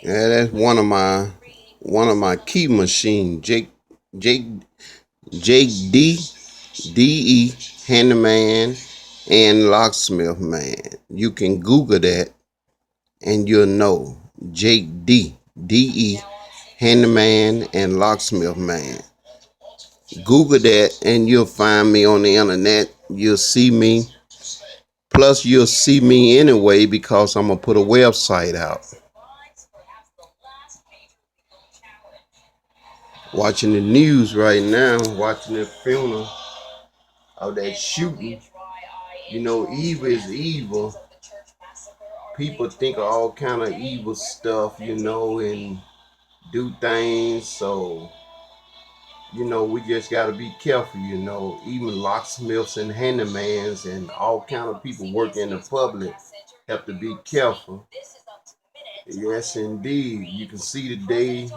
Yeah, that's one of my key machines. Jake Jake DE Handyman and Locksmith Man. You can Google that and you'll know Jake DE Handyman and Locksmith Man. Google that and you'll find me on the internet. You'll see me. Plus, you'll see me anyway because I'm gonna put a website out. Watching the news right now, watching the funeral of that shooting. You know, evil is evil. People think of all kind of evil stuff, and do things. So, we just gotta be careful. Even locksmiths and handymans and all kind of people working in the public have to be careful. Yes, indeed. You can see today.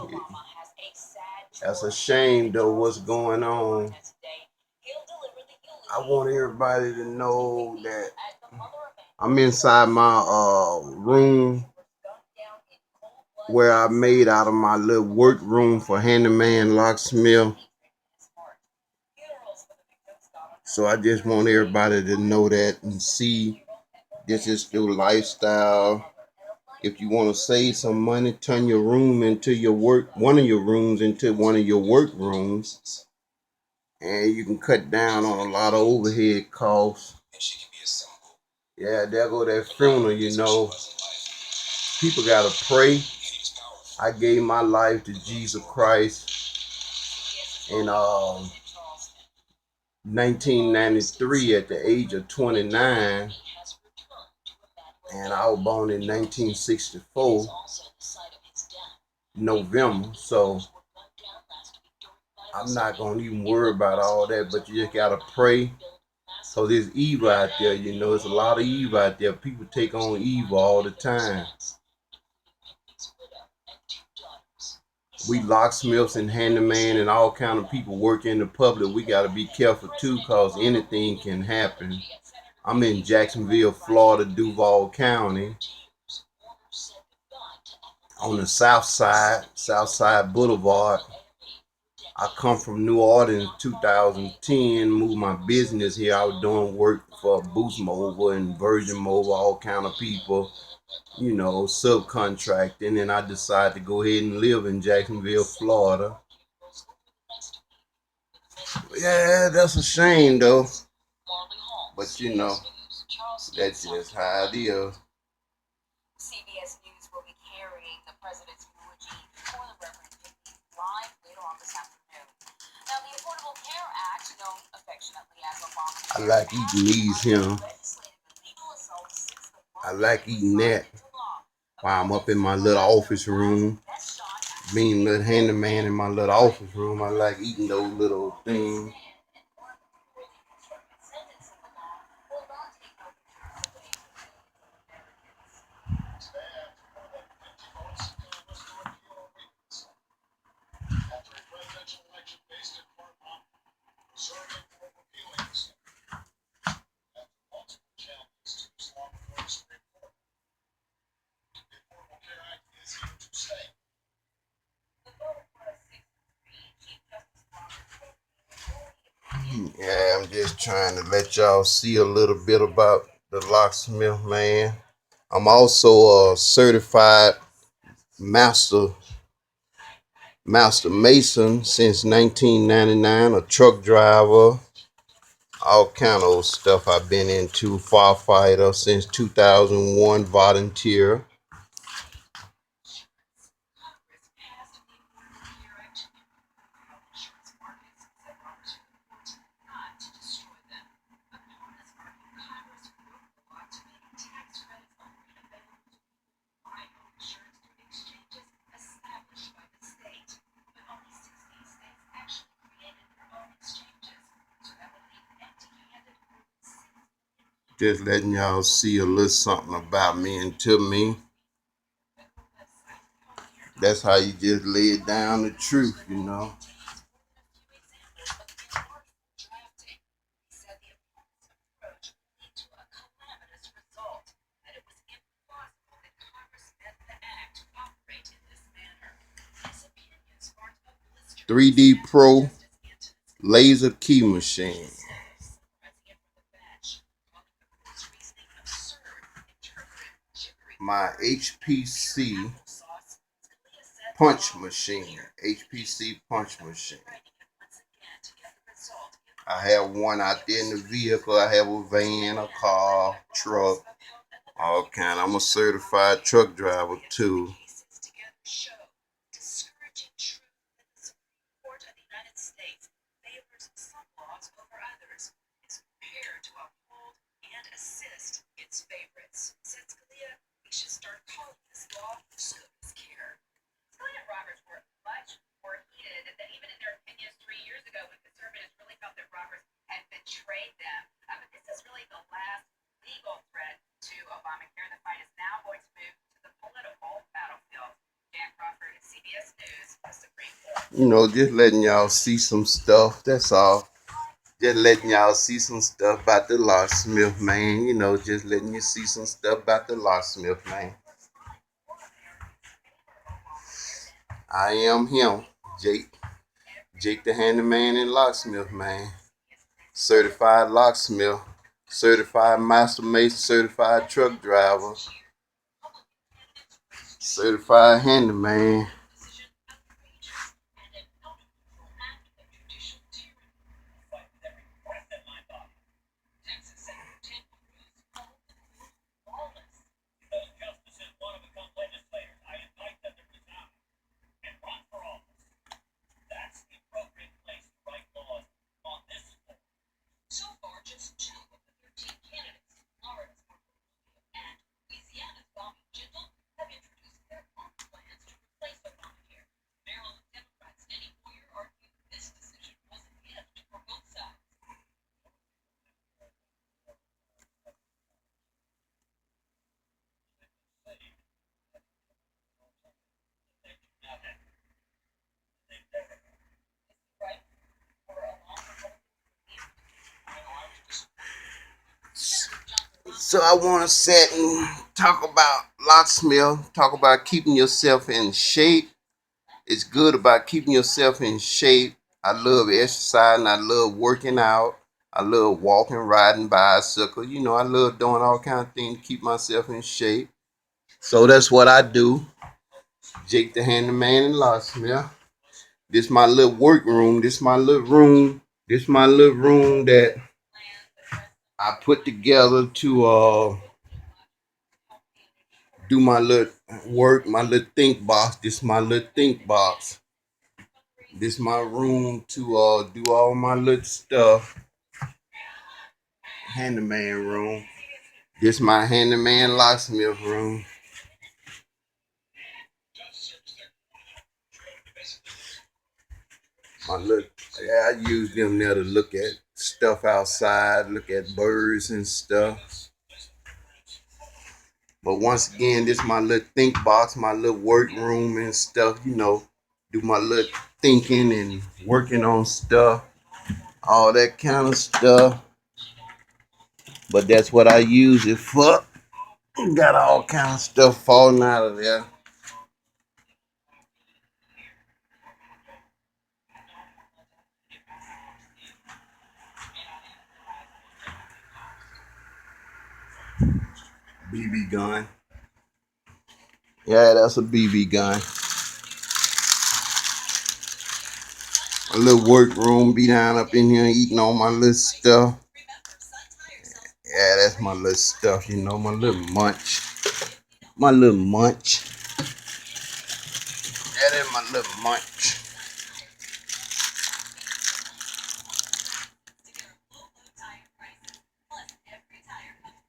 That's a shame, though, what's going on. I want everybody to know that I'm inside my room where I made out of my little work room for handyman locksmith. So I just want everybody to know that and see this is the lifestyle. If you want to save some money, turn your room into your work, one of your rooms into one of your work rooms, and you can cut down on a lot of overhead costs. Yeah, there go that funeral. People gotta pray. I gave my life to Jesus Christ in 1993 at the age of 29, and I was born in 1964 November. So I'm not gonna even worry about all that, but you just gotta pray. So there's evil out there, there's a lot of evil out there. People take on evil all the time. We locksmiths and handyman and all kind of people work in the public. We gotta be careful too, cause anything can happen. I'm in Jacksonville, Florida, Duval County, on the South Side Boulevard. I come from New Orleans 2010, moved my business here. I was doing work for Boost Mobile and Virgin Mobile, all kind of people, subcontracting, and I decided to go ahead and live in Jacksonville, Florida. Yeah, that's a shame though, but that's just how it is. I like eating these here. I like eating that while I'm up in my little office room. Being a little handyman in my little office room, I like eating those little things. Yeah, I'm just trying to let y'all see a little bit about the locksmith, man. I'm also a certified master mason since 1999, a truck driver, all kind of stuff I've been into, firefighter since 2001, volunteer. Just letting y'all see a little something about me and to me. That's how you just lay it down the truth. 3D Pro laser key machine. My HPC punch machine. HPC punch machine. I have one out there in the vehicle. I have a van, a car, truck, all kind. I'm a certified truck driver too. You know, just letting y'all see some stuff. That's all. Just letting y'all see some stuff about the locksmith, man. You know, just letting you see some stuff about the locksmith, man. I am him, Jake the handyman and locksmith, man. Certified locksmith, certified master mason, certified truck driver, certified handyman. So I want to sit and talk about locksmith, talk about keeping yourself in shape. It's good about keeping yourself in shape. I love exercising. I love working out. I love walking, riding bicycle. You know, I love doing all kinds of things to keep myself in shape. So that's what I do. Jake the handyman and locksmith. This my little work room. This my little room. This my little room that I put together to do my little work, my little think box. This my little think box. This my room to do all my little stuff. Handyman room. This my handyman locksmith room. My little, yeah, I use them there to look at stuff outside, look at birds and stuff. But once again, this my little think box, my little work room and stuff, you know, do my little thinking and working on stuff, all that kind of stuff. But that's what I use it for. Got all kind of stuff falling out of there. BB gun. Yeah, that's a BB gun. A little workroom, be down up in here eating all my little stuff. Yeah, that's my little stuff, you know, my little munch. My little munch. Yeah, that's my little munch.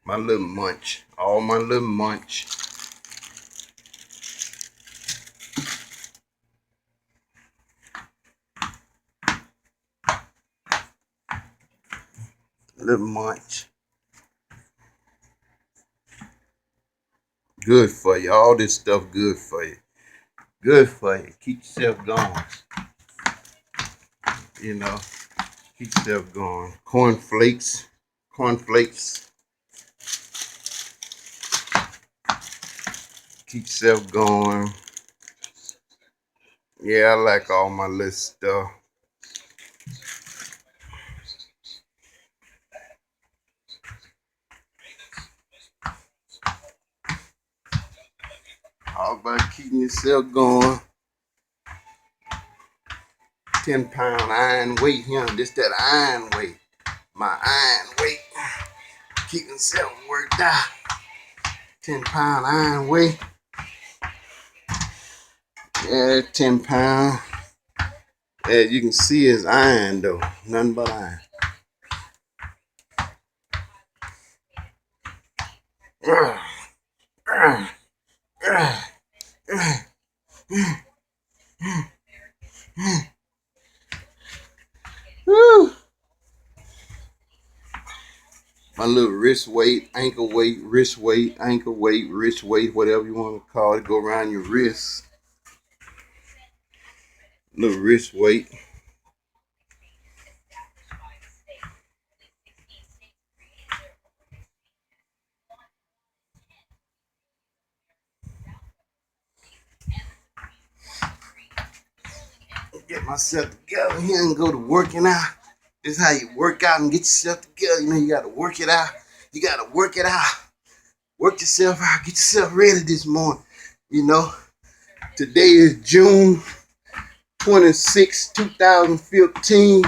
My little munch. All my little munch. Little munch. Good for you. All this stuff good for you. Good for you. Keep yourself going. You know, keep yourself going. Cornflakes. Cornflakes. Keep yourself going. Yeah, I like all my little stuff. All about keeping yourself going. 10-pound iron weight here. This that iron weight. My iron weight. Keeping myself worked out. 10-pound iron weight. Yeah, 10 pound. As you can see, it's iron though. Nothing but iron. Woo. My little wrist weight, ankle weight, wrist weight, ankle weight, wrist weight, whatever you want to call it, go around your wrist. Little wrist weight. Get myself together here and go to working out. This is how you work out and get yourself together. You know, you got to work it out. You got to work it out. Work yourself out. Get yourself ready this morning. You know, today is June 26, 2015,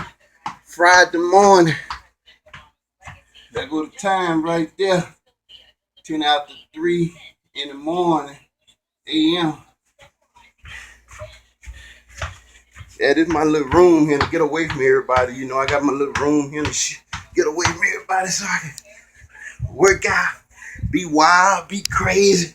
Friday morning. There go the time right there. 10 after 3 in the morning, a.m. Yeah, this is my little room here to get away from everybody. You know, I got my little room here to get away from everybody so I can work out, be wild, be crazy.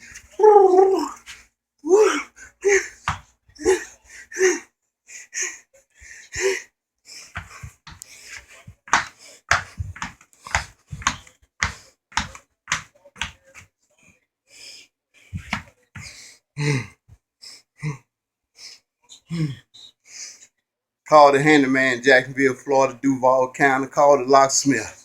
Call the handyman, Jacksonville, Florida, Duval County. Call the locksmith.